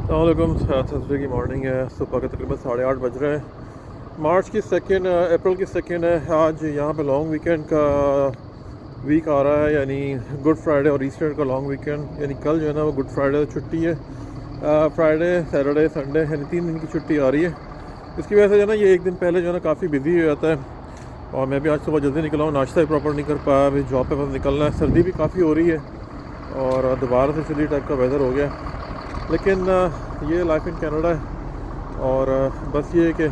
अस्सलामुअलैकुम। थर्सडे की मॉर्निंग है, सुबह के तकरीबन 8:30 बज रहे हैं। मार्च की सेकेंड अप्रैल की सेकेंड है। आज यहाँ पे लॉन्ग वीकेंड का वीक आ रहा है, यानी गुड फ्राइडे और ईस्टर का लॉन्ग वीकेंड। यानी कल जो है ना वो गुड फ्राइडे छुट्टी है। फ्राइडे सैटरडे संडे यानी 3 दिन की छुट्टी आ रही है। इसकी वजह से जो है ना ये एक दिन पहले जो है ना काफ़ी बिजी हो जाता है। और मैं भी आज सुबह जल्दी निकला हूँ, नाश्ता ही प्रॉपर नहीं कर पाया। अभी जॉब पे बस निकलना है। सर्दी भी काफ़ी हो रही है और दोबारा से चिली टाइप का वेदर हो गया। लेकिन ये लाइफ इन कनाडा है। और बस ये है कि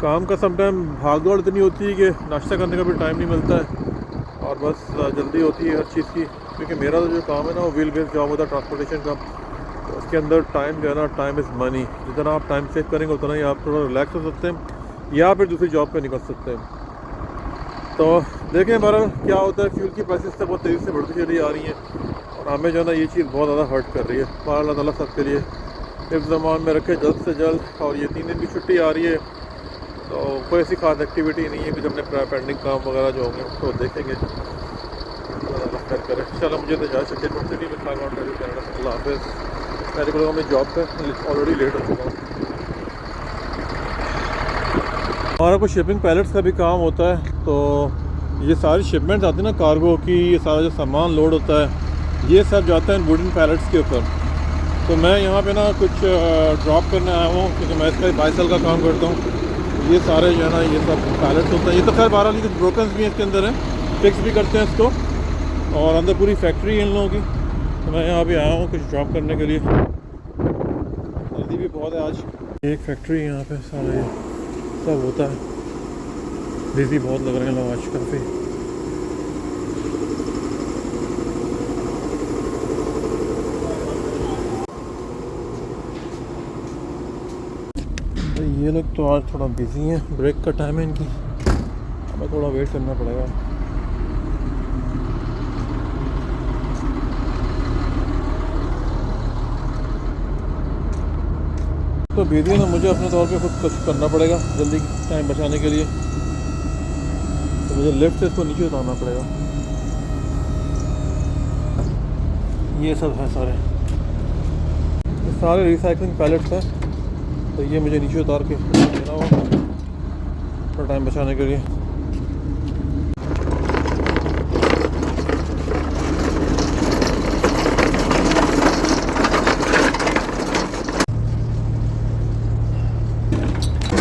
काम का समटाइम भाग दौड़ इतनी होती है कि नाश्ता करने का भी टाइम नहीं मिलता है। और बस जल्दी होती है हर चीज़ की, क्योंकि मेरा जो काम है ना वो व्हील बेस्ड जॉब होता है ट्रांसपोर्टेशन का। तो उसके अंदर टाइम जो है ना, टाइम इज़ मनी। जितना आप टाइम सेव करेंगे उतना ही आप थोड़ा रिलैक्स हो सकते हैं या फिर दूसरी जॉब पर निकल सकते हैं। तो देखें बहरहाल क्या होता है। फ्यूल की प्राइसेस तो बहुत तेज़ी से बढ़ती चली आ रही हैं और हमें जो है ना ये चीज़ बहुत ज़्यादा हर्ट कर रही है। बहरहाल अल्लाह ताला सबके लिए हिफ्ज़ ज़मान में रखे जल्द से जल्द। और ये 3 दिन की छुट्टी आ रही है तो कोई ऐसी खास एक्टिविटी नहीं है, कुछ अपने पेंडिंग काम वगैरह जो होंगे तो देखेंगे। अल्लाह खैर करे। चलो मुझे तो इजाज़त चाहिए। ट्वेंटी सिटी में टाइम आउट कनाडा। अल्लाह हाफ़िज़। मेरे को मैं जॉब पर ऑलरेडी लेट हो चुका हूँ। हमारा कुछ शिपिंग पैलेट्स का भी काम होता है। तो ये सारी शिपमेंट्स आती है ना कार्गो की, ये सारा जो सामान लोड होता है ये सब जाता है वुडन पैलेट्स के ऊपर। तो मैं यहाँ पे ना कुछ ड्रॉप करने आया हूँ, क्योंकि मैं इसका 22 साल का काम करता हूँ। ये सारे जो है ना ये सब पैलेट्स होते हैं। ये तो खैर 12 कुछ ब्रोकन्स भी हैं इसके अंदर हैं, फिक्स भी करते हैं इसको। और अंदर पूरी फैक्ट्री है इन लोगों की। तो मैं यहाँ भी आया हूँ कुछ ड्रॉप करने के लिए। सर्दी भी बहुत है आज। एक फैक्ट्री यहाँ पे सारा ये सब होता है। बिजी बहुत लग रहे हैं लोग आज काफ़ी। ये लोग तो आज थोड़ा बिजी हैं, ब्रेक का टाइम है इनकी, हमें थोड़ा वेट करना पड़ेगा। तो बिजी है ना, मुझे अपने तौर पे खुद कुछ करना पड़ेगा जल्दी टाइम बचाने के लिए। तो मुझे लेफ्ट से इसको नीचे उतारना पड़ेगा। ये सब है सारे, ये सारे रिसाइकलिंग पैलेट्स हैं। तो ये मुझे नीचे उतार के देना होगा थोड़ा टाइम बचाने के लिए।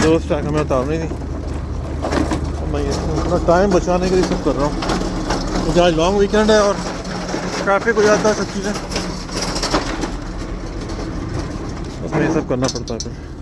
दोस्त टैंक हमें उतारनी थी, मैं ये थोड़ा टाइम बचाने के लिए सब कर रहा हूँ। मुझे आज लॉन्ग वीकेंड है और ट्रैफिक हो जाता है, सब चीज़ें, उसमें ये सब करना पड़ता है फिर।